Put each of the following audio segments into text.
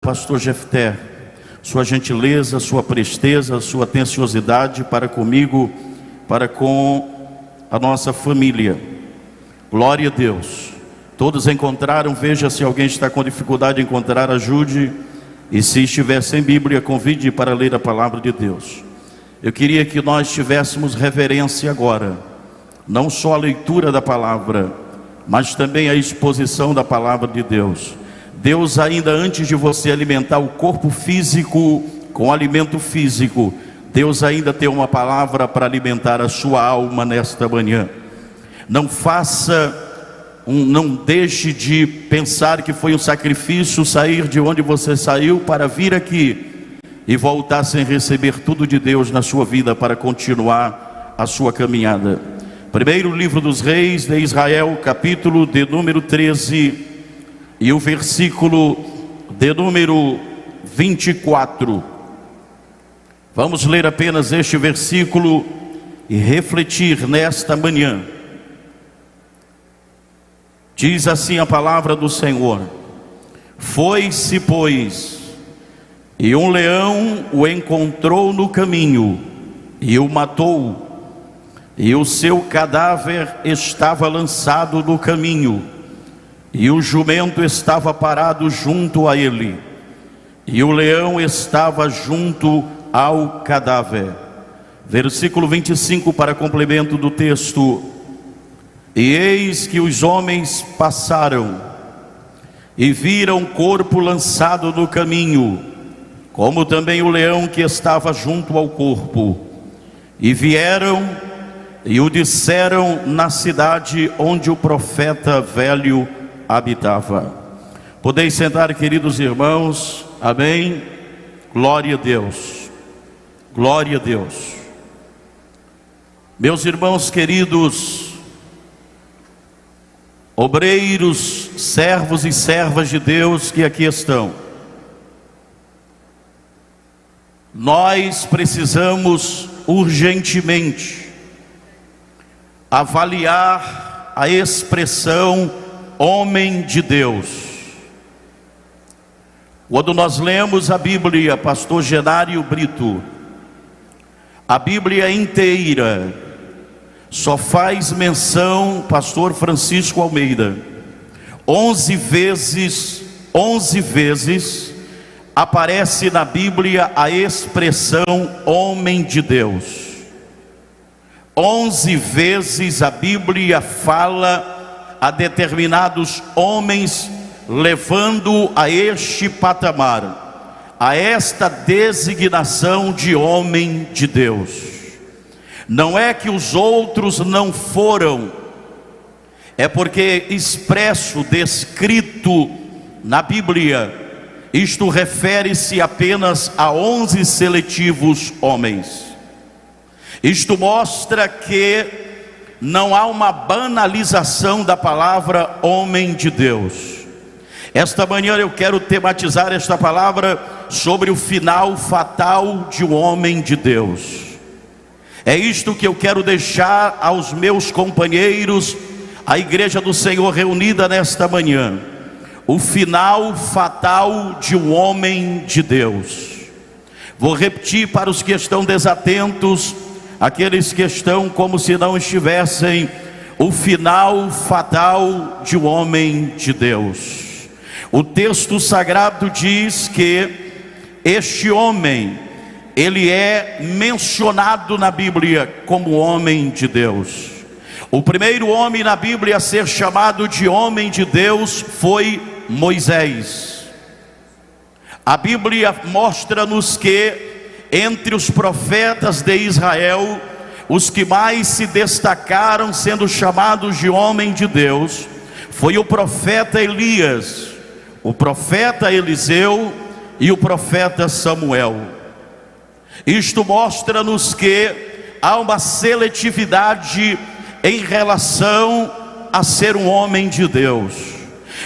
Pastor Jefté, sua gentileza, sua presteza, sua atenciosidade para comigo, para com a nossa família. Glória a Deus. Todos encontraram? Veja se alguém está com dificuldade de encontrar, ajude. E se estiver sem Bíblia, convide para ler a palavra de Deus. Eu queria que nós tivéssemos reverência agora, não só a leitura da palavra, mas também a exposição da palavra de Deus. Deus, ainda antes de você alimentar o corpo físico com alimento físico, Deus ainda tem uma palavra para alimentar a sua alma nesta manhã. Não deixe de pensar que foi um sacrifício sair de onde você saiu para vir aqui e voltar sem receber tudo de Deus na sua vida para continuar a sua caminhada. Primeiro livro dos Reis de Israel, capítulo de número 13 e o versículo de número 24. Vamos ler apenas este versículo e refletir nesta manhã. Diz assim a palavra do Senhor: Foi-se, pois, e um leão o encontrou no caminho e o matou, e o seu cadáver estava lançado no caminho, e o jumento estava parado junto a ele, e o leão estava junto ao cadáver. Versículo 25 para complemento do texto: E eis que os homens passaram e viram o corpo lançado no caminho, como também o leão que estava junto ao corpo, e vieram e o disseram na cidade onde o profeta velho habitava. Podeis sentar, queridos irmãos. Amém. Glória a Deus. Glória a Deus. Meus irmãos queridos, obreiros, servos e servas de Deus que aqui estão, nós precisamos urgentemente avaliar a expressão homem de Deus. Quando nós lemos a Bíblia, pastor Genário Brito, a Bíblia inteira só faz menção, pastor Francisco Almeida, 11 vezes aparece na Bíblia a expressão homem de Deus. 11 vezes a Bíblia fala a determinados homens, levando a este patamar, a esta designação de homem de Deus. Não é que os outros não foram, é porque expresso, descrito na Bíblia, isto refere-se apenas a 11 seletivos homens. Isto mostra que não há uma banalização da palavra homem de Deus. Esta manhã eu quero tematizar esta palavra sobre o final fatal de um homem de Deus. É isto que eu quero deixar aos meus companheiros, a igreja do Senhor reunida nesta manhã. O final fatal de um homem de Deus. Vou repetir para os que estão desatentos, aqueles que estão como se não estivessem: o final fatal de um homem de Deus. O texto sagrado diz que este homem, ele é mencionado na Bíblia como homem de Deus. O primeiro homem na Bíblia a ser chamado de homem de Deus foi Moisés. A Bíblia mostra-nos que entre os profetas de Israel, os que mais se destacaram sendo chamados de homem de Deus, foi o profeta Elias, o profeta Eliseu e o profeta Samuel. Isto mostra-nos que há uma seletividade em relação a ser um homem de Deus.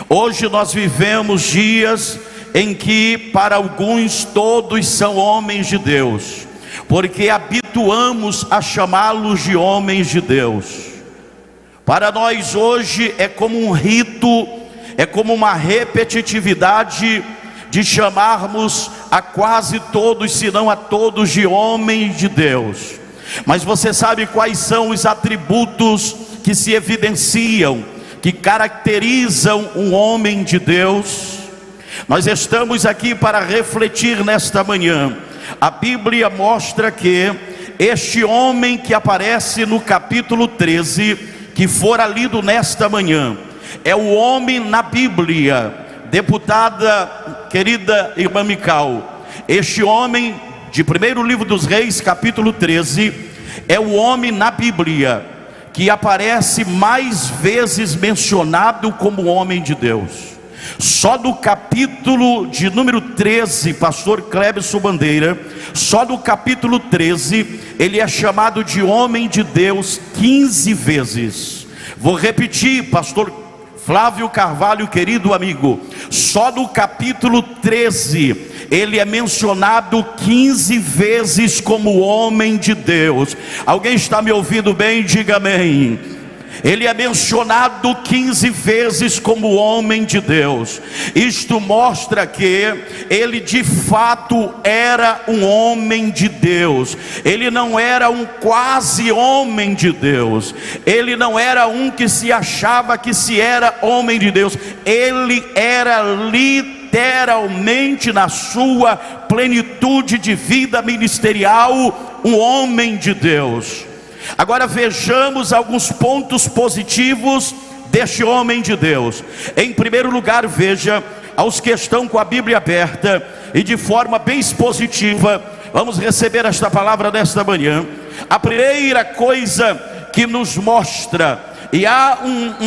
Hoje nós vivemos dias em que para alguns todos são homens de Deus, porque habituamos a chamá-los de homens de Deus. Para nós hoje é como um rito, é como uma repetitividade de chamarmos a quase todos, se não a todos, de homens de Deus. Mas você sabe quais são os atributos que se evidenciam, que caracterizam um homem de Deus? Nós estamos aqui para refletir nesta manhã. A Bíblia mostra que este homem que aparece no capítulo 13, que fora lido nesta manhã, é o homem na Bíblia, deputada querida irmã Mical. Este homem de primeiro livro dos Reis, capítulo 13, é o homem na Bíblia que aparece mais vezes mencionado como homem de Deus. Só do capítulo de número 13, pastor Clébson Bandeira, só do capítulo 13, ele é chamado de homem de Deus 15 vezes. Vou repetir, pastor Flávio Carvalho, querido amigo, só no capítulo 13, ele é mencionado 15 vezes como homem de Deus. Alguém está me ouvindo bem? Diga amém. Ele é mencionado 15 vezes como homem de Deus. Isto mostra que ele de fato era um homem de Deus. Ele não era um quase homem de Deus. Ele não era um que se achava que se era homem de Deus. Ele era literalmente, na sua plenitude de vida ministerial, um homem de Deus. Agora vejamos alguns pontos positivos deste homem de Deus. Em primeiro lugar, veja, aos que estão com a Bíblia aberta e de forma bem expositiva, vamos receber esta palavra nesta manhã. A primeira coisa que nos mostra, e há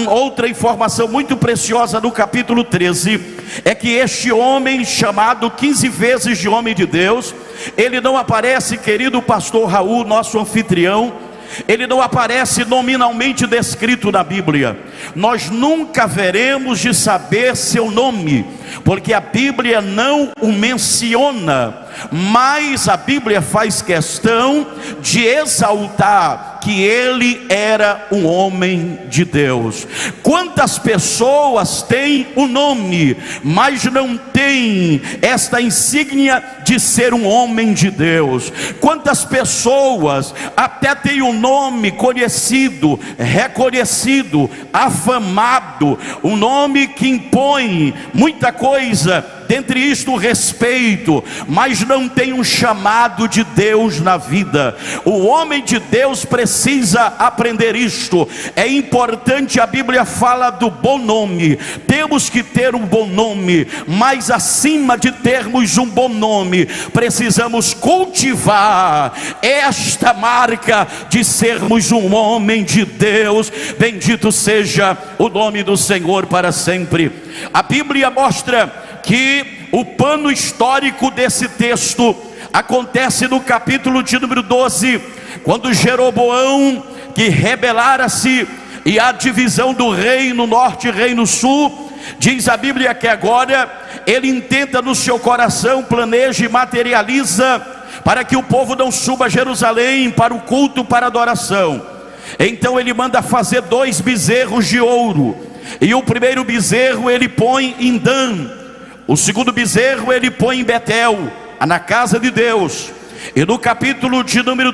outra informação muito preciosa no capítulo 13, é que este homem, chamado 15 vezes de homem de Deus, ele não aparece, querido pastor Raul, nosso anfitrião, ele não aparece nominalmente descrito na Bíblia. Nós nunca veremos de saber seu nome, porque a Bíblia não o menciona. Mas a Bíblia faz questão de exaltar que ele era um homem de Deus. Quantas pessoas têm o nome, mas não têm esta insígnia de ser um homem de Deus? Quantas pessoas até têm o nome conhecido, reconhecido, afamado, um nome que impõe muita coisa, dentre isto o respeito, mas não tem um chamado de Deus na vida. O homem de Deus precisa aprender isto. É importante, a Bíblia fala do bom nome. Temos que ter um bom nome, mas acima de termos um bom nome, precisamos cultivar esta marca de sermos um homem de Deus. Bendito seja o nome do Senhor para sempre. A Bíblia mostra que o pano histórico desse texto acontece no capítulo de número 12, quando Jeroboão, que rebelara-se, e a divisão do reino norte e reino sul, diz a Bíblia que agora ele intenta no seu coração, planeja e materializa para que o povo não suba a Jerusalém para o culto, para a adoração. Então ele manda fazer 2 bezerros de ouro, e o primeiro bezerro ele põe em Dan, o segundo bezerro ele põe em Betel, na casa de Deus. E no capítulo de número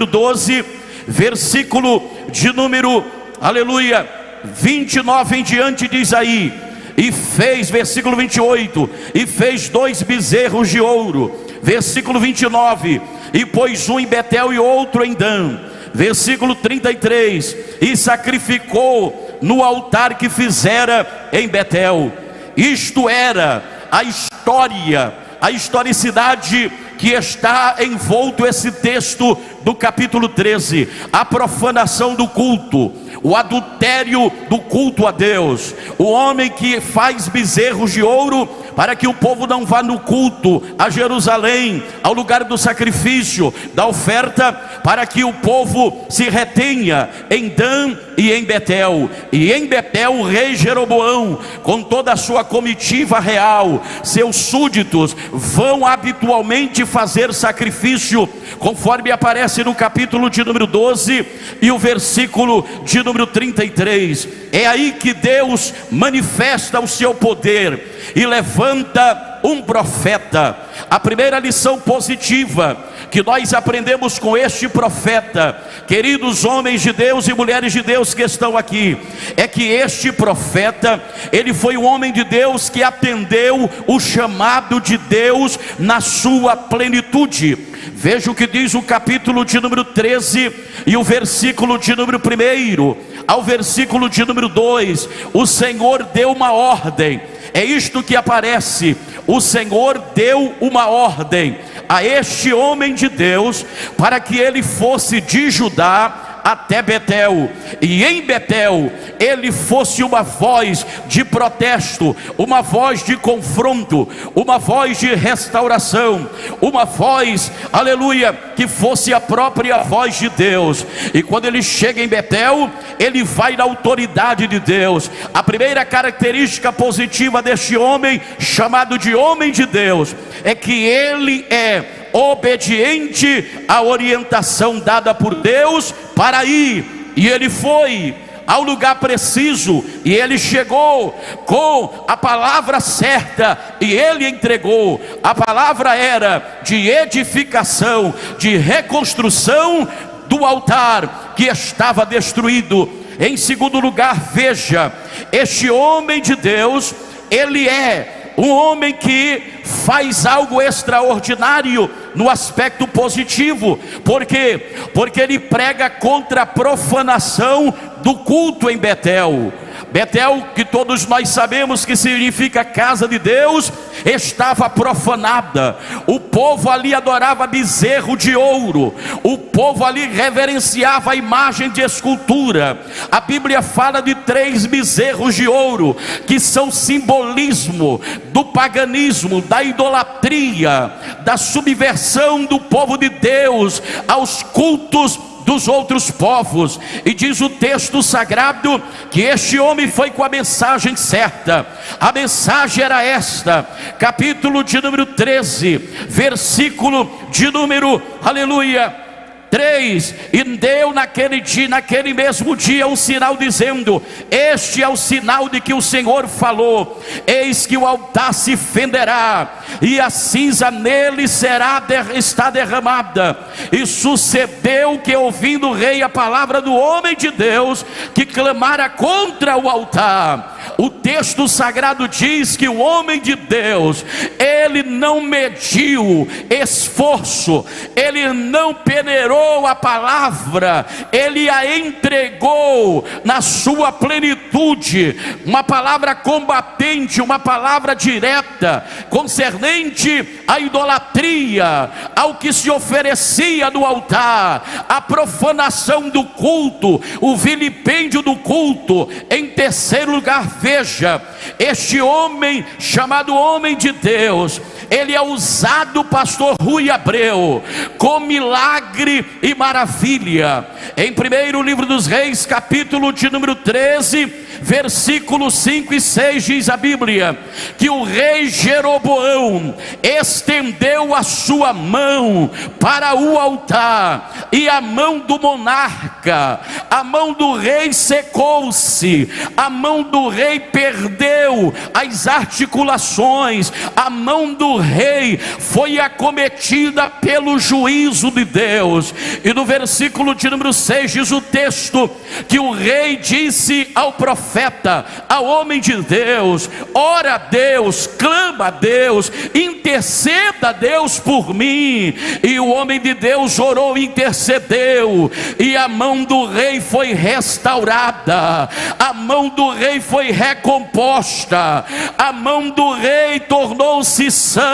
12, versículo de número, aleluia, 29 em diante, diz aí: e fez, versículo 28, e fez 2 bezerros de ouro. Versículo 29, e pôs um em Betel e outro em Dan. Versículo 33, e sacrificou no altar que fizera em Betel. Isto era a história, a historicidade que está envolto esse texto do capítulo 13. A profanação do culto, o adultério do culto a Deus. O homem que faz bezerros de ouro para que o povo não vá no culto a Jerusalém, ao lugar do sacrifício, da oferta, para que o povo se retenha em Dan e em Betel. E em Betel o rei Jeroboão, com toda a sua comitiva real, seus súditos, vão habitualmente fazer sacrifício, conforme aparece aparece no capítulo de número 12 e o versículo de número 33. É aí que Deus manifesta o seu poder e levanta um profeta. A primeira lição positiva que nós aprendemos com este profeta, queridos homens de Deus e mulheres de Deus que estão aqui, é que este profeta, ele foi um homem de Deus que atendeu o chamado de Deus na sua plenitude. Veja o que diz o capítulo de número 13 e o versículo de número 1 ao versículo de número 2. O Senhor deu uma ordem. É isto que aparece: o Senhor deu uma ordem a este homem de Deus para que ele fosse de Judá até Betel, e em Betel ele fosse uma voz de protesto, uma voz de confronto, uma voz de restauração, uma voz, aleluia, que fosse a própria voz de Deus. E quando ele chega em Betel, ele vai na autoridade de Deus. A primeira característica positiva deste homem, chamado de homem de Deus, é que ele é obediente à orientação dada por Deus para ir, e ele foi ao lugar preciso, e ele chegou com a palavra certa, e ele entregou. A palavra era de edificação, de reconstrução do altar que estava destruído. Em segundo lugar, veja, este homem de Deus, ele é um homem que faz algo extraordinário no aspecto positivo. Por quê? Porque ele prega contra a profanação do culto em Betel. Betel, que todos nós sabemos que significa casa de Deus, estava profanada. O povo ali adorava bezerro de ouro, o povo ali reverenciava a imagem de escultura. A Bíblia fala de 3 bezerros de ouro, que são simbolismo do paganismo, da idolatria, da subversão do povo de Deus aos cultos dos outros povos. E diz o texto sagrado que este homem foi com a mensagem certa. A mensagem era esta, capítulo de número 13, versículo de número, aleluia, 3: e deu naquele dia, naquele mesmo dia, um sinal dizendo: este é o sinal de que o Senhor falou, eis que o altar se fenderá, e a cinza nele está derramada. E sucedeu que, ouvindo o rei a palavra do homem de Deus, que clamara contra o altar, o texto sagrado diz que o homem de Deus, ele não mediu esforço, ele não peneirou a palavra, ele a entregou na sua plenitude. Uma palavra combatente, uma palavra direta, concernente à idolatria, ao que se oferecia no altar, a profanação do culto, o vilipêndio do culto. Em terceiro lugar, veja, este homem chamado homem de Deus, ele é usado, pastor Rui Abreu, com milagre e maravilha. Em primeiro livro dos Reis, capítulo de número 13, versículos 5 e 6, diz a Bíblia que o rei Jeroboão estendeu a sua mão para o altar, e a mão do monarca, a mão do rei secou-se, a mão do rei perdeu as articulações, a mão do rei foi acometida pelo juízo de Deus. E no versículo de número 6 diz o texto que o rei disse ao profeta, ao homem de Deus: ora a Deus, clama a Deus, interceda a Deus por mim. E o homem de Deus orou e intercedeu, e a mão do rei foi restaurada, a mão do rei foi recomposta, a mão do rei tornou-se sã.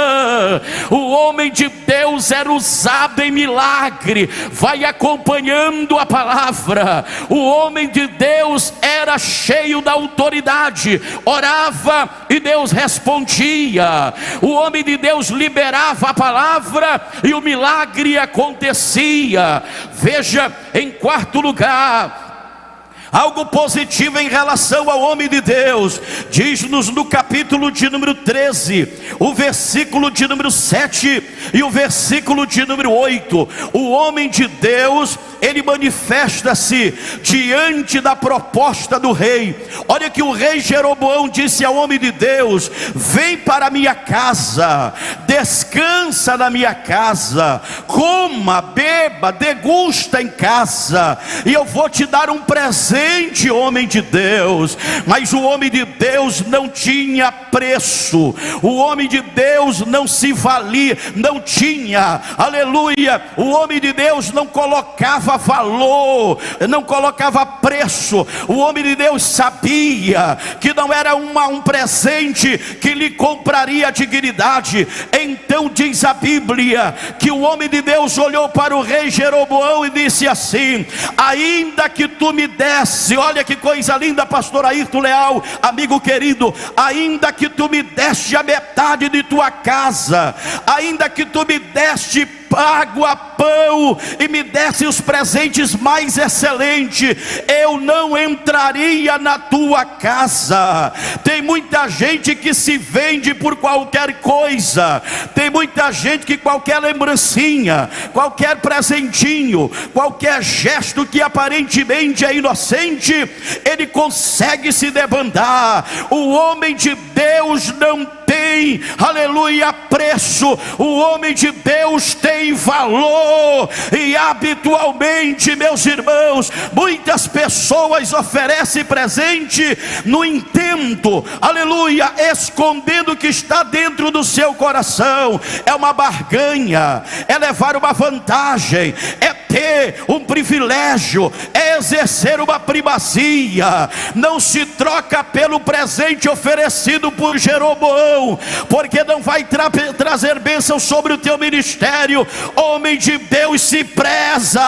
O homem de Deus era usado em milagre. Vai acompanhando a palavra. O homem de Deus era cheio da autoridade, orava e Deus respondia. O homem de Deus liberava a palavra e o milagre acontecia. Veja, em quarto lugar, Algo positivo em relação ao homem de Deus. Diz-nos no capítulo de número 13, o versículo de número 7 e o versículo de número 8. O homem de Deus, ele manifesta-se diante da proposta do rei. Olha que o rei Jeroboão disse ao homem de Deus: vem para a minha casa, descansa na minha casa, coma, beba, degusta em casa, e eu vou te dar um presente, homem de Deus. Mas o homem de Deus não tinha preço, o homem de Deus não se valia, não tinha, aleluia, o homem de Deus não colocava valor, não colocava preço. O homem de Deus sabia que não era um presente que lhe compraria a dignidade. Então diz a Bíblia que o homem de Deus olhou para o rei Jeroboão e disse assim: ainda que tu me desse, olha que coisa linda, pastor Ayrton Leal, amigo querido, ainda que tu me deste a metade de tua casa, ainda que tu me deste água, pão, e me desse os presentes mais excelentes, eu não entraria na tua casa. Tem muita gente que se vende por qualquer coisa, tem muita gente que qualquer lembrancinha, qualquer presentinho, qualquer gesto que aparentemente é inocente, ele consegue se debandar. O homem de Deus não tem, aleluia, preço. O homem de Deus tem valor. E habitualmente, meus irmãos, muitas pessoas oferecem presente no intento, aleluia, escondendo o que está dentro do seu coração. É uma barganha, é levar uma vantagem, é ter um privilégio, é exercer uma primazia. Não se troca pelo presente oferecido por Jeroboão, porque não vai trazer bênção sobre o teu ministério. Homem de Deus se preza,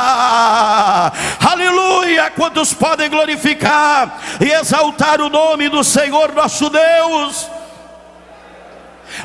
aleluia. Quantos podem glorificar e exaltar o nome do Senhor nosso Deus?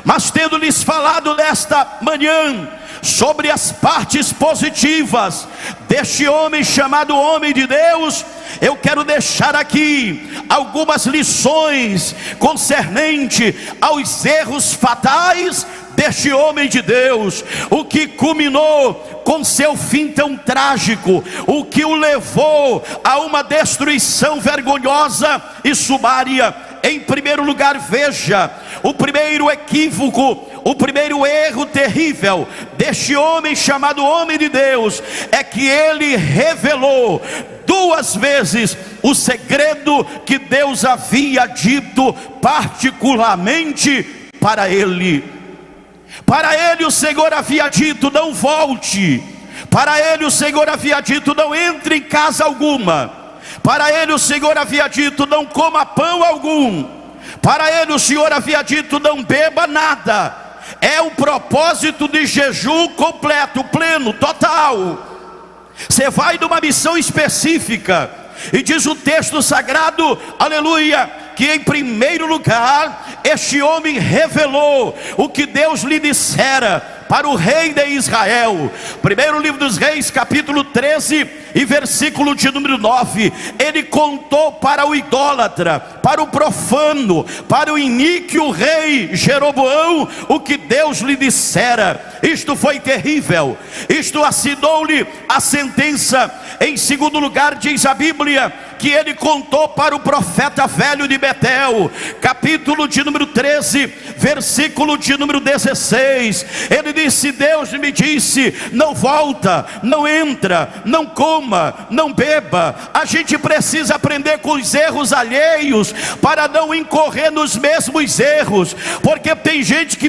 Mas tendo lhes falado nesta manhã sobre as partes positivas deste homem chamado homem de Deus, eu quero deixar aqui algumas lições concernente aos erros fatais deste homem de Deus, o que culminou com seu fim tão trágico, o que o levou a uma destruição vergonhosa e sumária. Em primeiro lugar, veja, o primeiro equívoco, o primeiro erro terrível deste homem chamado homem de Deus, é que ele revelou duas vezes o segredo que Deus havia dito particularmente para ele. Para ele o Senhor havia dito: não volte. Para ele o Senhor havia dito: não entre em casa alguma. Para ele o Senhor havia dito: não coma pão algum. Para ele o Senhor havia dito: não beba nada. É o propósito de jejum completo, pleno, total. Você vai numa missão específica, e diz o texto sagrado, aleluia, que em primeiro lugar este homem revelou o que Deus lhe dissera para o rei de Israel. Primeiro livro dos Reis, capítulo 13 e versículo de número 9. Ele contou para o idólatra, para o profano, para o iníquo rei Jeroboão o que Deus lhe dissera. Isto foi terrível. Isto assinou-lhe a sentença. Em segundo lugar, diz a Bíblia que ele contou para o profeta velho de Betel, capítulo de número 13, versículo de número 16. Ele disse: Deus me disse, não volta, não entra, não coma, não beba. A gente precisa aprender com os erros alheios para não incorrer nos mesmos erros, porque tem gente que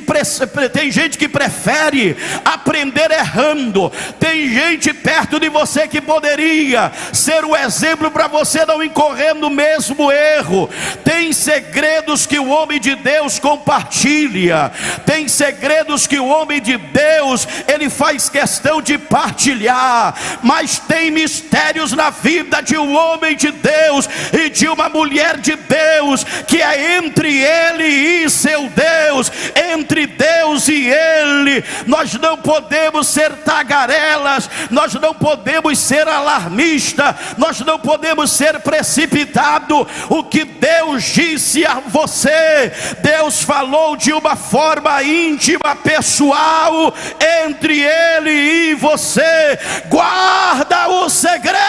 prefere aprender errando. Tem gente perto de você que poderia ser um exemplo para você não incorrer no mesmo erro. Tem segredos que o homem de Deus compartilha, tem segredos que o homem de Deus ele faz questão de partilhar, mas tem mistérios na vida de um homem de Deus e de uma mulher de Deus, que é entre ele e seu Deus, entre Deus Deus e Ele. Nós não podemos ser tagarelas, nós não podemos ser alarmistas, nós não podemos ser precipitados. O que Deus disse a você, Deus falou de uma forma íntima, pessoal, entre Ele e você. Guarda o segredo.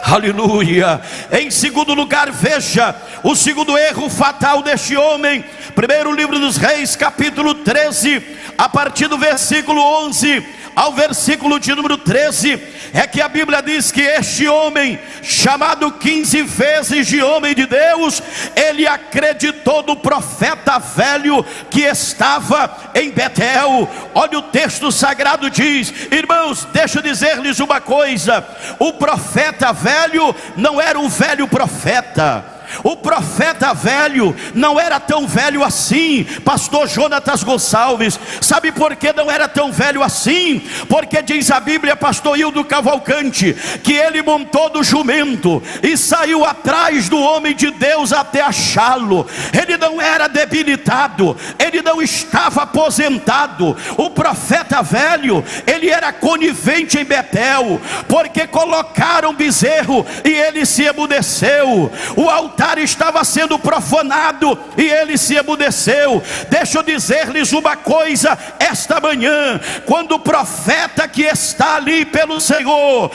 Aleluia. Em segundo lugar, veja o segundo erro fatal deste homem. Primeiro livro dos Reis, capítulo 13, a partir do versículo 11 ao versículo de número 13, é que a Bíblia diz que este homem, chamado 15 vezes de homem de Deus, ele acreditou no profeta velho que estava em Betel. Olha, o texto sagrado diz, irmãos, deixa eu dizer-lhes uma coisa: o profeta velho não era um velho profeta. O profeta velho não era tão velho assim, pastor Jonatas Gonçalves. Sabe por que não era tão velho assim? Porque diz a Bíblia, pastor Hildo Cavalcante, que ele montou no jumento e saiu atrás do homem de Deus até achá-lo. Ele não era debilitado, ele não estava aposentado. O profeta velho, ele era conivente em Betel, porque colocaram bezerro e ele se emudeceu. O altar estava sendo profanado e ele se emudeceu. Deixa eu dizer-lhes uma coisa esta manhã: quando o profeta que está ali pelo Senhor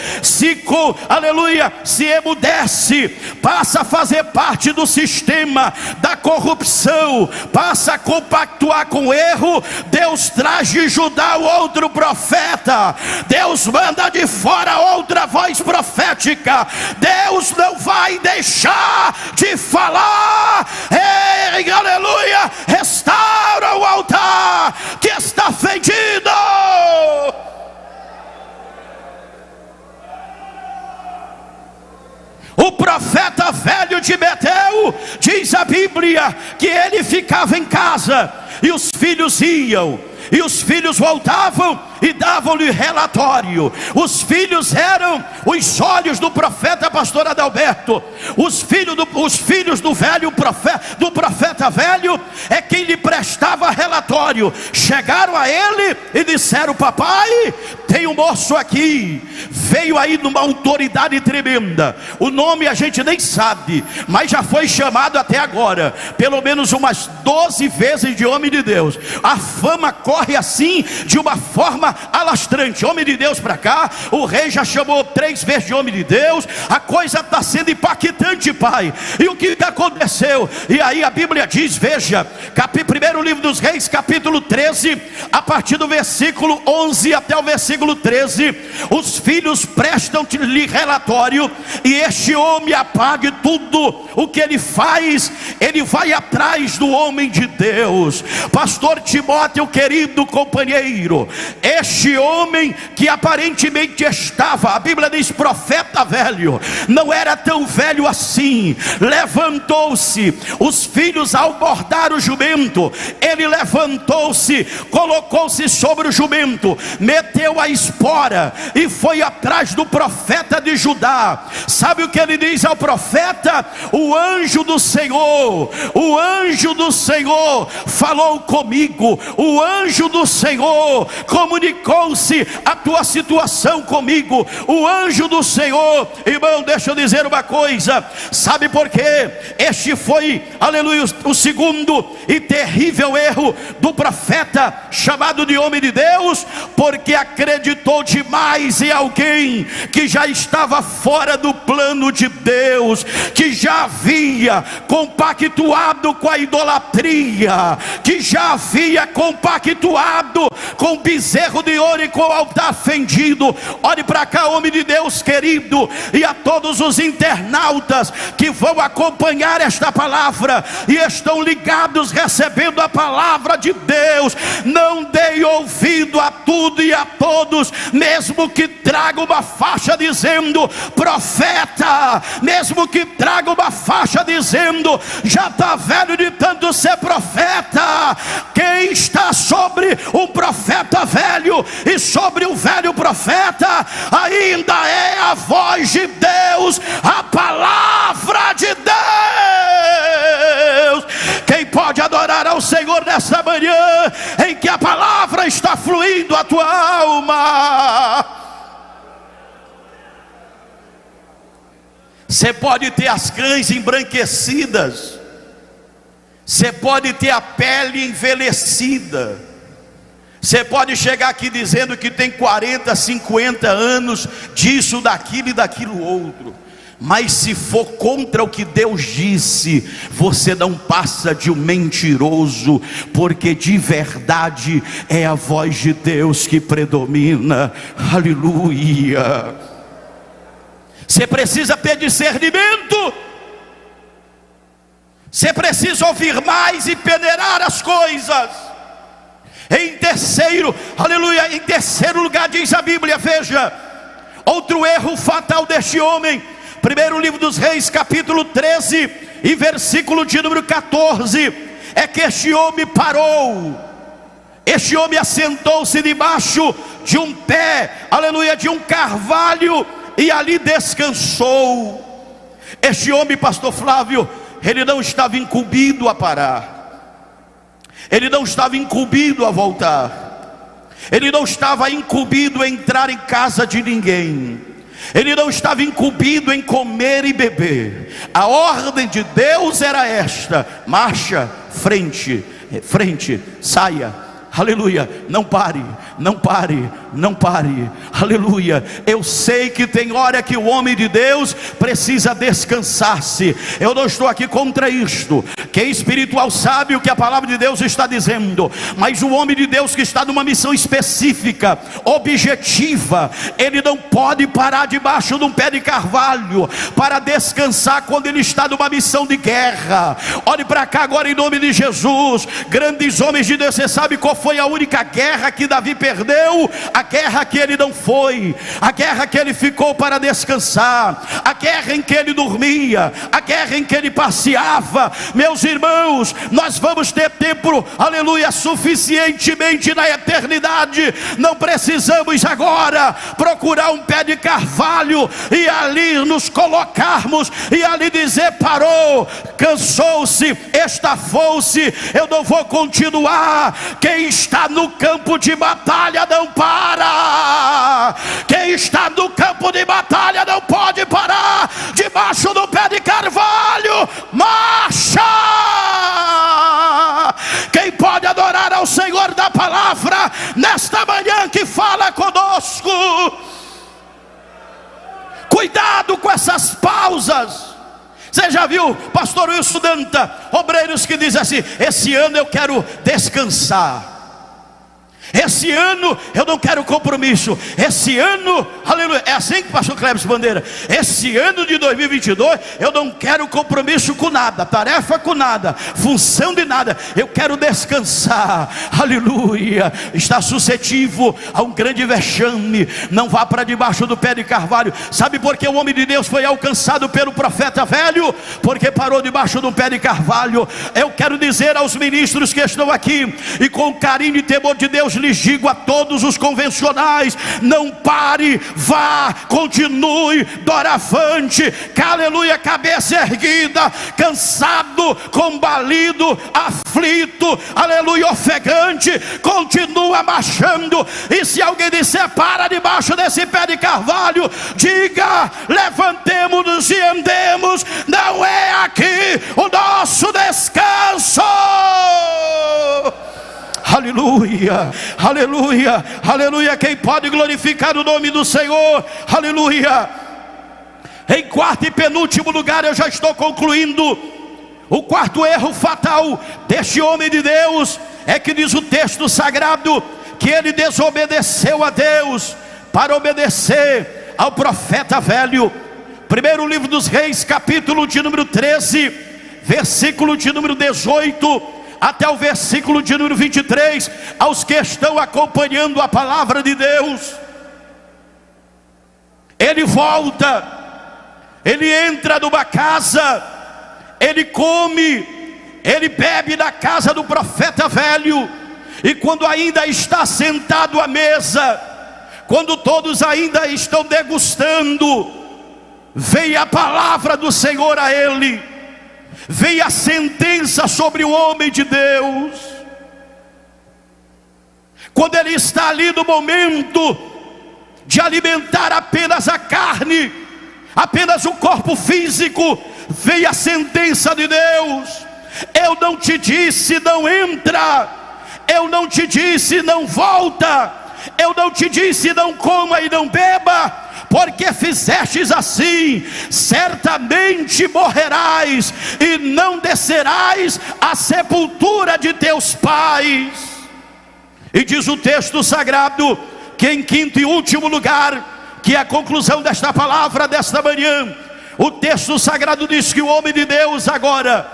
aleluia, se emudece, passa a fazer parte do sistema da corrupção, passa a compactuar com o erro, Deus traz de Judá o outro profeta, Deus manda de fora outra voz profética. Deus não vai deixar de falar. Ei, aleluia, restaura o altar que está fendido. O profeta velho de Betel, diz a Bíblia, que ele ficava em casa e os filhos iam, e os filhos voltavam e davam-lhe relatório. Os filhos eram os olhos do profeta, pastor Adalberto. Os filhos do velho profeta, do profeta velho, é quem lhe prestava relatório. Chegaram a ele e disseram: papai, tem um moço aqui, veio aí numa autoridade tremenda. O nome a gente nem sabe, mas já foi chamado até agora pelo menos umas 12 vezes de homem de Deus. A fama corre assim, de uma forma alastrante. Homem de Deus para cá, o rei já chamou 3 vezes de homem de Deus. A coisa está sendo impactante, pai. E o que aconteceu? E aí a Bíblia diz, veja, primeiro livro dos Reis, capítulo 13, a partir do versículo 11 até o versículo 13, os filhos prestam-lhe relatório, e este homem apague tudo o que ele faz, ele vai atrás do homem de Deus. Pastor Timóteo, querido companheiro, este homem que aparentemente estava, a Bíblia diz profeta velho, não era tão velho assim. Levantou-se, os filhos ao bordar o jumento, ele levantou-se, colocou-se sobre o jumento, meteu a espora e foi atrás do profeta de Judá. Sabe o que ele diz ao profeta? O anjo do Senhor falou comigo, o anjo do Senhor comunicou-se a tua situação comigo, o anjo do Senhor. Irmão, deixa eu dizer uma coisa, sabe por quê? Este foi, aleluia, o segundo e terrível erro do profeta chamado de homem de Deus, porque acreditou demais em alguém que já estava fora do plano de Deus, que já havia compactuado com a idolatria, que já havia compactuado com o bezerro de ouro e com o altar fendido. Olhe para cá, homem de Deus querido, e a todos os internautas que vão acompanhar esta palavra e estão ligados recebendo a palavra de Deus, não dê ouvido a tudo e a todos, mesmo que traga uma faixa dizendo profeta, mesmo que traga uma faixa dizendo já está velho de tanto ser profeta. Quem está sobre o profeta velho e sobre o velho profeta ainda é a voz de Deus, a palavra de Deus. Quem pode adorar ao Senhor nesta manhã, em que a palavra está fluindo a tua alma. Você pode ter as cães embranquecidas, você pode ter a pele envelhecida, você pode chegar aqui dizendo que tem 40, 50 anos, disso, daquilo e daquilo outro, mas se for contra o que Deus disse, você não passa de um mentiroso, porque de verdade é a voz de Deus que predomina. Aleluia. Você precisa ter discernimento, você precisa ouvir mais e peneirar as coisas. Em terceiro, aleluia, em terceiro lugar diz a Bíblia, veja, outro erro fatal deste homem. Primeiro livro dos Reis, capítulo 13 e versículo de número 14, é que este homem parou, este homem assentou-se debaixo de um pé, aleluia, de um carvalho, e ali descansou. Este homem, pastor Flávio, ele não estava incumbido a parar, ele não estava incumbido a voltar, ele não estava incumbido a entrar em casa de ninguém, ele não estava incumbido em comer e beber. A ordem de Deus era esta: marcha, frente, frente, saia. Aleluia, não pare, não pare, não pare, aleluia. Eu sei que tem hora que o homem de Deus precisa descansar-se. Eu não estou aqui contra isto. Quem é espiritual sabe o que a palavra de Deus está dizendo. Mas o homem de Deus que está numa missão específica, objetiva, ele não pode parar debaixo de um pé de carvalho para descansar quando ele está numa missão de guerra. Olhe para cá agora em nome de Jesus. Grandes homens de Deus, você sabe qual foi a única guerra que Davi perdeu? A guerra que ele não foi, a guerra que ele ficou para descansar, a guerra em que ele dormia, a guerra em que ele passeava. Meus irmãos, nós vamos ter tempo, aleluia, suficientemente na eternidade. Não precisamos agora procurar um pé de carvalho e ali nos colocarmos e ali dizer: parou, cansou-se, estafou-se, eu não vou continuar. Quem está no campo de batalha não para. Quem está no campo de batalha não pode parar debaixo do pé de carvalho. Marcha! Quem pode adorar ao Senhor da palavra nesta manhã que fala conosco? Cuidado com essas pausas. Você já viu, pastor Wilson Danta, obreiros que dizem assim: esse ano eu quero descansar, esse ano eu não quero compromisso, esse ano, aleluia, é assim que o pastor Cleves Bandeira, esse ano de 2022 eu não quero compromisso com nada, tarefa com nada, função de nada, eu quero descansar. Aleluia. Está suscetível a um grande vexame. Não vá para debaixo do pé de carvalho. Sabe por que o homem de Deus foi alcançado pelo profeta velho? Porque parou debaixo do pé de carvalho. Eu quero dizer aos ministros que estão aqui, e com carinho e temor de Deus lhes digo a todos os convencionais: não pare, vá, continue, doravante, aleluia, cabeça erguida, cansado, combalido, aflito, aleluia, ofegante, continua marchando. E se alguém disser: para debaixo desse pé de carvalho, diga: levantemo-nos e andemos, não é aqui o nosso descanso. Aleluia, aleluia, aleluia. Quem pode glorificar o nome do Senhor? Aleluia. Em quarto e penúltimo lugar, eu já estou concluindo. O quarto erro fatal deste homem de Deus é que diz o texto sagrado que ele desobedeceu a Deus para obedecer ao profeta velho. Primeiro livro dos Reis, capítulo de número 13, versículo de número 18 até o versículo de número 23, aos que estão acompanhando a palavra de Deus. Ele volta, ele entra numa casa, ele come, ele bebe na casa do profeta velho, e quando ainda está sentado à mesa, quando todos ainda estão degustando, veio a palavra do Senhor a ele, veio a sentença sobre o homem de Deus. quando ele está ali no momento de alimentar apenas a carne, apenas o corpo físico, veio a sentença de Deus: eu não te disse não entra, eu não te disse não volta, eu não te disse não coma e não beba, porque fizestes assim, certamente morrerás, e não descerás à sepultura de teus pais. E diz o texto sagrado que em quinto e último lugar, que é a conclusão desta palavra desta manhã, o texto sagrado diz que o homem de Deus agora,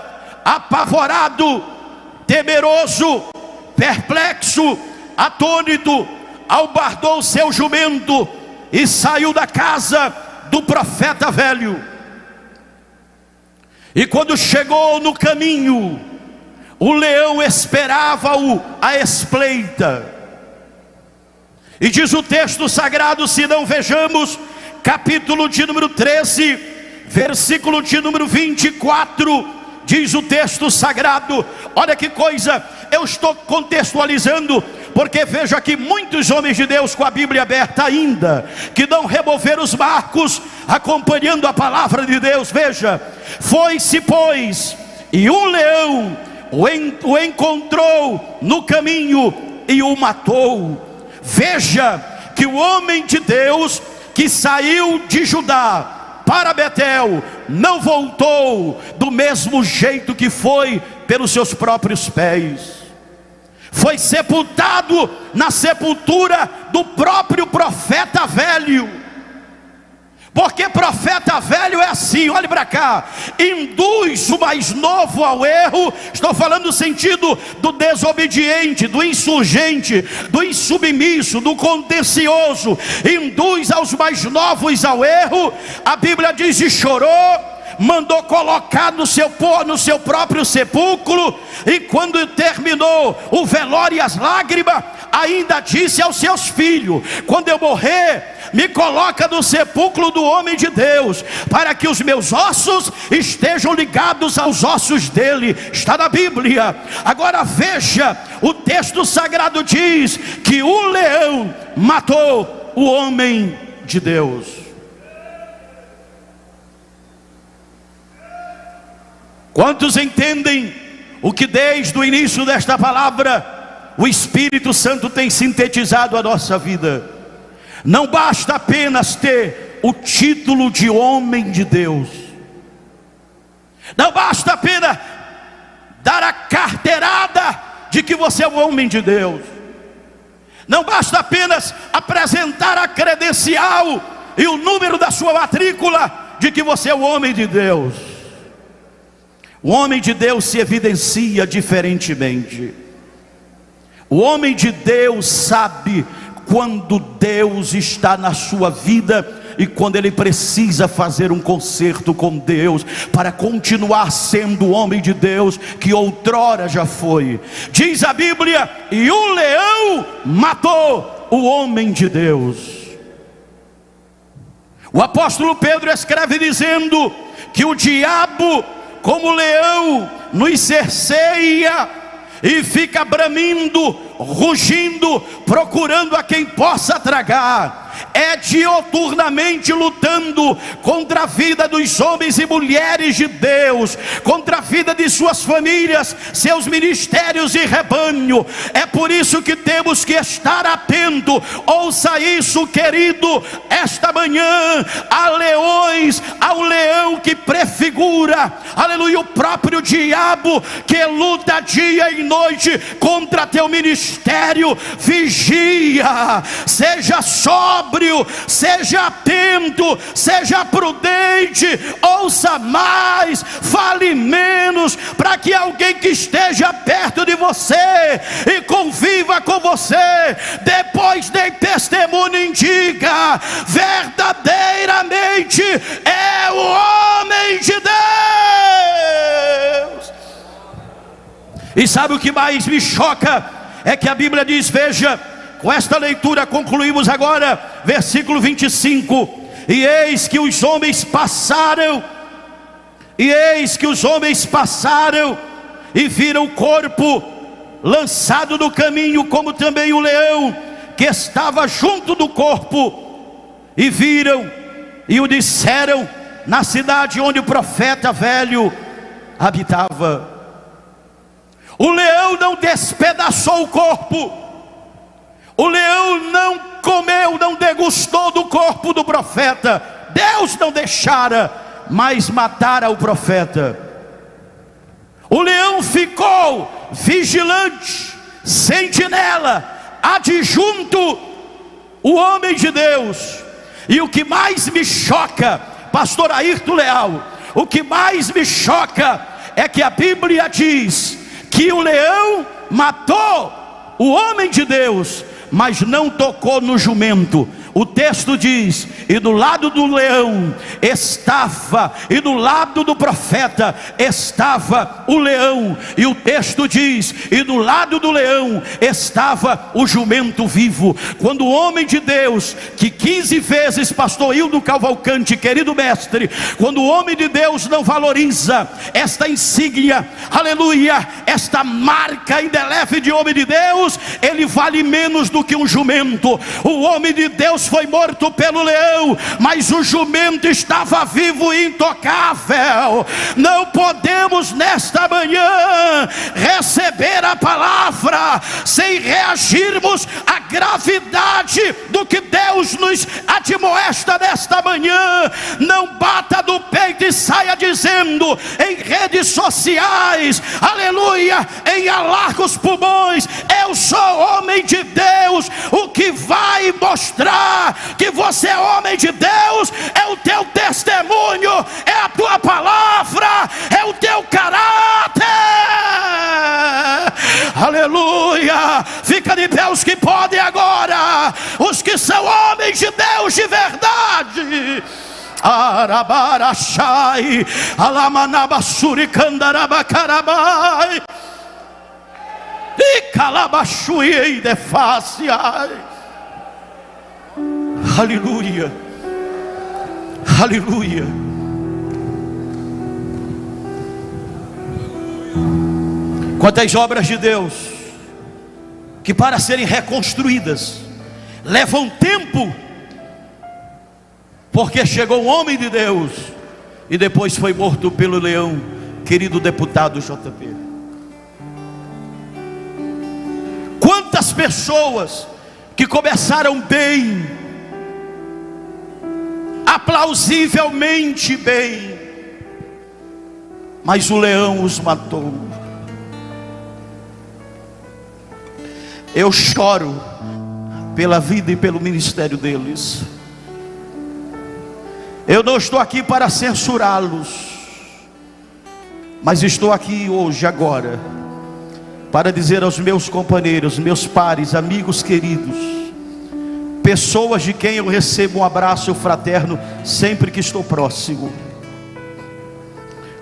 apavorado, temeroso, perplexo, atônito, albardou seu jumento e saiu da casa do profeta velho. E quando chegou no caminho, o leão esperava-o à espreita. E diz o texto sagrado, se não vejamos, capítulo de número 13, versículo de número 24, diz o texto sagrado, olha que coisa, eu estou contextualizando, porque vejo aqui muitos homens de Deus com a Bíblia aberta ainda, que não removeram os marcos, acompanhando a palavra de Deus. Veja, foi-se pois, e um leão o encontrou no caminho e o matou. Veja que o homem de Deus que saiu de Judá para Betel não voltou do mesmo jeito que foi pelos seus próprios pés. Foi sepultado na sepultura do próprio profeta velho. Porque profeta velho é assim, olhe para cá, induz o mais novo ao erro. Estou falando no sentido do desobediente, do insurgente, do insubmisso, do contencioso. Induz aos mais novos ao erro. A Bíblia diz: e chorou, mandou colocar no seu próprio sepulcro, e quando terminou o velório e as lágrimas, ainda disse aos seus filhos: quando eu morrer, me coloca no sepulcro do homem de Deus, para que os meus ossos estejam ligados aos ossos dele. Está na Bíblia. Agora veja, o texto sagrado diz que o leão matou o homem de Deus. Quantos entendem o que desde o início desta palavra o Espírito Santo tem sintetizado a nossa vida? Não basta apenas ter o título de homem de Deus, não basta apenas dar a carteirada de que você é um homem de Deus, não basta apenas apresentar a credencial e o número da sua matrícula de que você é um homem de Deus. O homem de Deus se evidencia diferentemente. O homem de Deus sabe quando Deus está na sua vida e quando ele precisa fazer um concerto com Deus para continuar sendo o homem de Deus que outrora já foi. Diz a Bíblia: e o leão matou o homem de Deus. O apóstolo Pedro escreve dizendo que o diabo, como leão, nos cerceia e fica bramindo, rugindo, procurando a quem possa tragar. É dioturnamente lutando contra a vida dos homens e mulheres de Deus, contra a vida de suas famílias, seus ministérios e rebanho. É por isso que temos que estar atento. Ouça isso, querido, esta manhã. Há leões, há um leão que prefigura, aleluia, o próprio diabo, que luta dia e noite contra teu ministério. Vigia, seja sóbrio, seja atento, seja prudente, ouça mais, fale menos, para que alguém que esteja perto de você e conviva com você, depois dê testemunho e diga: verdadeiramente é o homem de Deus. E sabe o que mais me choca? É que a Bíblia diz, veja, com esta leitura concluímos agora, versículo 25: e eis que os homens passaram, e viram o corpo lançado do caminho, como também o leão que estava junto do corpo, e viram e o disseram na cidade onde o profeta velho habitava. O leão não despedaçou o corpo, o leão não comeu, não degustou do corpo do profeta. Deus não deixara, mas matara o profeta. O leão ficou vigilante, sentinela, adjunto, o homem de Deus. E o que mais me choca, pastor Ayrton Leal, o que mais me choca é que a Bíblia diz que o leão matou o homem de Deus, mas não tocou no jumento. O texto diz: e do lado do leão estava, e do lado do profeta estava o leão. E o texto diz: e do lado do leão estava o jumento vivo. Quando o homem de Deus, que 15 vezes, pastor Hildo Cavalcante, querido mestre, quando o homem de Deus não valoriza esta insígnia, aleluia, esta marca indelével de homem de Deus, ele vale menos do que um jumento. O homem de Deus foi morto pelo leão, mas o jumento estava vivo e intocável. Não podemos nesta manhã receber a palavra sem reagirmos à gravidade do que Deus nos admoesta nesta manhã. Não bata do peito e saia dizendo em redes sociais, aleluia, em alarga os pulmões: eu sou homem de Deus. O que vai mostrar que você é homem de Deus é o teu testemunho, é a tua palavra, é o teu caráter. Aleluia. Fica de pé os que podem agora, os que são homens de Deus de verdade. Arabarachai, alamanabasuri candarabacarabai, e calabachui de face. Aleluia, aleluia. Quantas obras de Deus que para serem reconstruídas levam tempo, porque chegou um homem de Deus e depois foi morto pelo leão, querido deputado JP. Quantas pessoas que começaram bem, aplausivelmente bem, mas o leão os matou. Eu choro pela vida e pelo ministério deles. Eu não estou aqui para censurá-los, mas estou aqui hoje, agora, para dizer aos meus companheiros, meus pares, amigos queridos, pessoas de quem eu recebo um abraço fraterno sempre que estou próximo: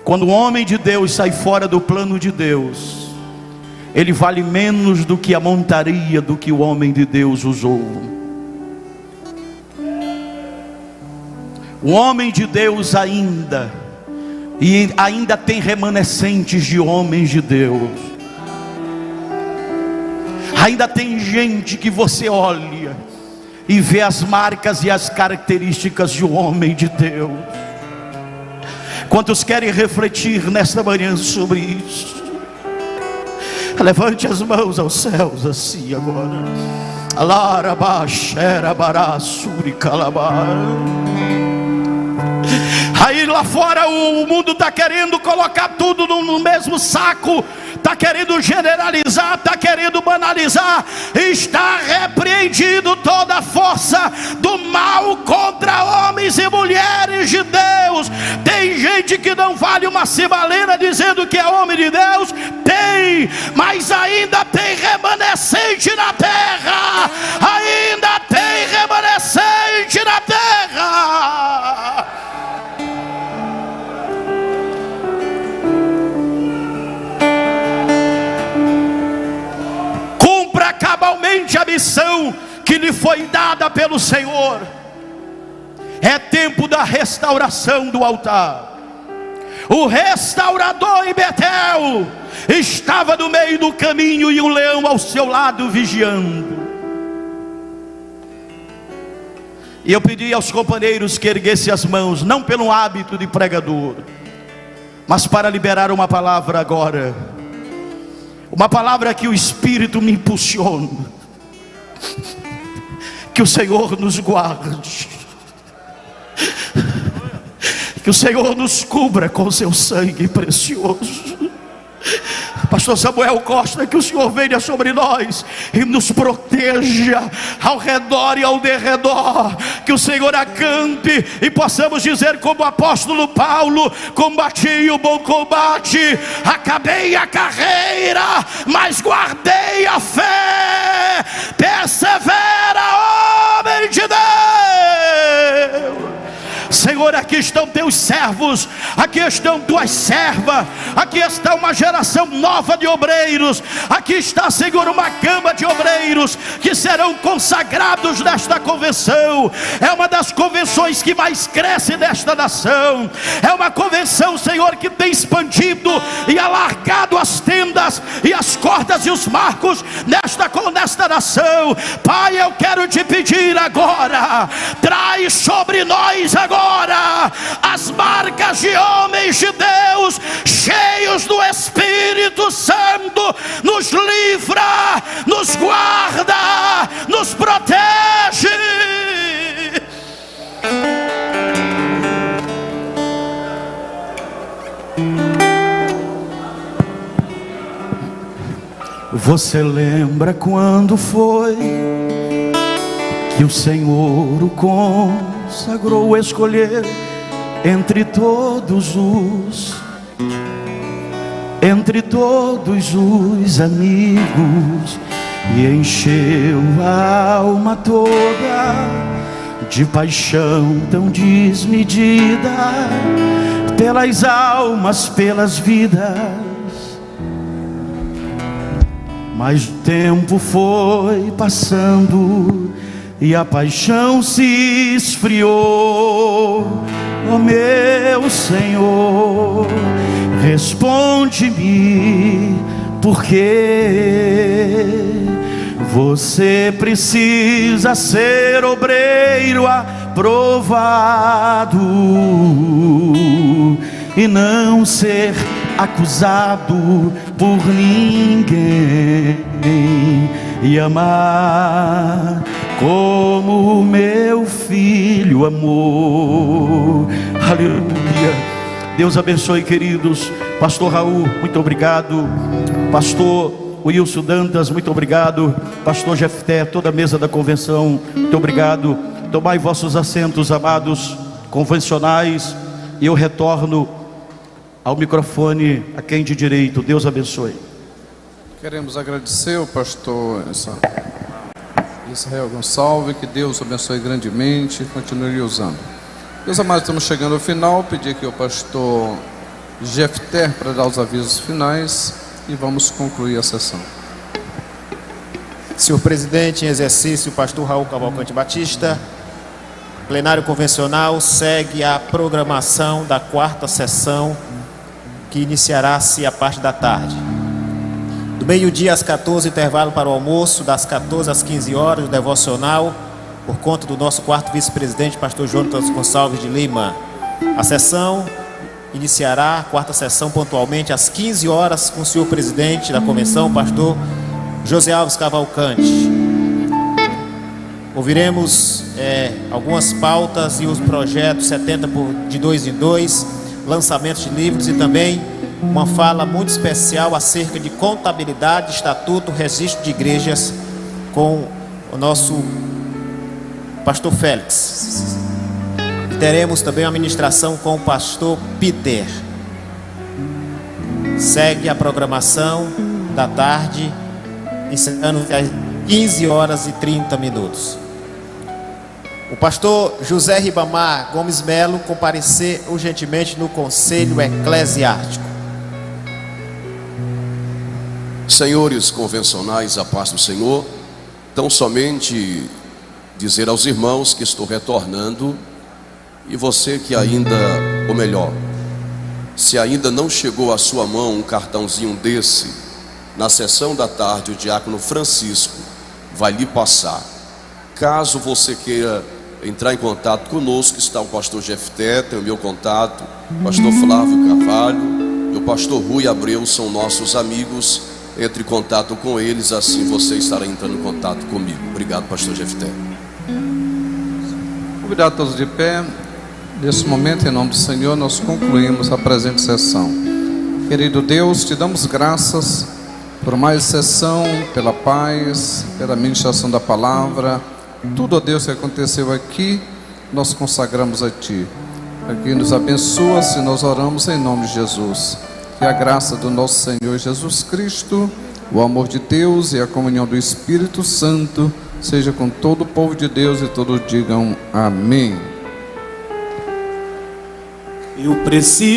quando o homem de Deus sai fora do plano de Deus, ele vale menos do que a montaria do que o homem de Deus usou. O homem de Deus ainda tem remanescentes de homens de Deus. Ainda tem gente que você olha e vê as marcas e as características de um homem de Deus. Quantos querem refletir nesta manhã sobre isso? Levante as mãos aos céus assim agora. Aí lá fora o mundo está querendo colocar tudo no mesmo saco, está querendo generalizar, está querendo banalizar. Está repreendido toda a força do mal contra homens e mulheres de Deus. Tem gente que não vale uma cimbalena dizendo que é homem de Deus. Tem, mas ainda tem remanescente na terra. Ainda tem remanescente na terra. Cabalmente a missão que lhe foi dada pelo Senhor. É tempo da restauração do altar. O restaurador em Betel estava no meio do caminho e um leão ao seu lado vigiando. E eu pedi aos companheiros que erguessem as mãos, não pelo hábito de pregador, mas para liberar uma palavra agora. Uma palavra que o Espírito me impulsiona. Que o Senhor nos guarde. Que o Senhor nos cubra com seu sangue precioso. Pastor Samuel Costa, que o Senhor venha sobre nós e nos proteja ao redor e ao derredor. Que o Senhor acampe e possamos dizer como o apóstolo Paulo: combati o bom combate, acabei a carreira, mas guardei a fé. Persevera, homem de Deus. Senhor, aqui estão teus servos, aqui estão tuas servas, aqui está uma geração nova de obreiros, aqui está, Senhor, uma gama de obreiros que serão consagrados nesta convenção. É uma das convenções que mais cresce nesta nação, é uma convenção, Senhor, que tem expandido e alargado as tendas e as cordas e os marcos nesta nação. Pai, eu quero te pedir agora, traz sobre nós agora as marcas de homens de Deus, cheios do Espírito Santo. Nos livra, nos guarda, nos protege. Você lembra quando foi que o Senhor o consagrou, escolher entre todos os amigos, e encheu a alma toda de paixão tão desmedida pelas almas, pelas vidas. Mas o tempo foi passando e a paixão se esfriou. Ó meu Senhor, responde-me, porque você precisa ser obreiro aprovado e não ser acusado por ninguém, e amar como meu filho amou. Aleluia. Deus abençoe, queridos. Pastor Raul, muito obrigado. Pastor Wilson Dantas, muito obrigado. Pastor Jefté, toda a mesa da convenção, muito obrigado. Tomai vossos assentos, amados convencionais, e eu retorno ao microfone a quem de direito. Deus abençoe. Queremos agradecer ao pastor Israel Gonçalves, que Deus abençoe grandemente e continue usando. Meus amados, estamos chegando ao final. Pedir aqui ao pastor Jefté para dar os avisos finais e vamos concluir a sessão. Senhor presidente em exercício, pastor Raul Cavalcante Batista, plenário convencional segue a programação da quarta sessão, que iniciará-se a parte da tarde. Do meio-dia às 14, intervalo para o almoço. Das 14 às 15 horas, o devocional, por conta do nosso quarto vice-presidente, pastor Jonatas Gonçalves de Lima. A sessão iniciará, a quarta sessão, pontualmente às 15 horas, com o senhor presidente da convenção, pastor José Alves Cavalcante. Ouviremos algumas pautas e os projetos 70 de 2 em 2, lançamentos de livros e também uma fala muito especial acerca de contabilidade, estatuto, registro de igrejas, com o nosso pastor Félix. E teremos também uma ministração com o pastor Peter. Segue a programação da tarde, encerrando às 15 horas e 30 minutos. O pastor José Ribamar Gomes Melo comparecer urgentemente no Conselho Eclesiástico. Senhores convencionais, a paz do Senhor. Então, somente dizer aos irmãos que estou retornando, e você que ainda, ou melhor, Se ainda não chegou à sua mão um cartãozinho desse, na sessão da tarde o diácono Francisco vai lhe passar. Caso você queira entrar em contato conosco, está o pastor Jefté, tem o meu contato, o pastor Flávio Carvalho e o pastor Rui Abreu são nossos amigos. Entre em contato com eles, assim você estará entrando em contato comigo. Obrigado, pastor Jefté. Convidado todos de pé. Nesse momento, em nome do Senhor, nós concluímos a presente sessão. Querido Deus, te damos graças por mais sessão, pela paz, pela ministração da palavra. Tudo, ó Deus, que aconteceu aqui, nós consagramos a Ti. Aqui nos abençoa se nós oramos em nome de Jesus. Que a graça do nosso Senhor Jesus Cristo, o amor de Deus e a comunhão do Espírito Santo seja com todo o povo de Deus e todos digam amém. Eu preciso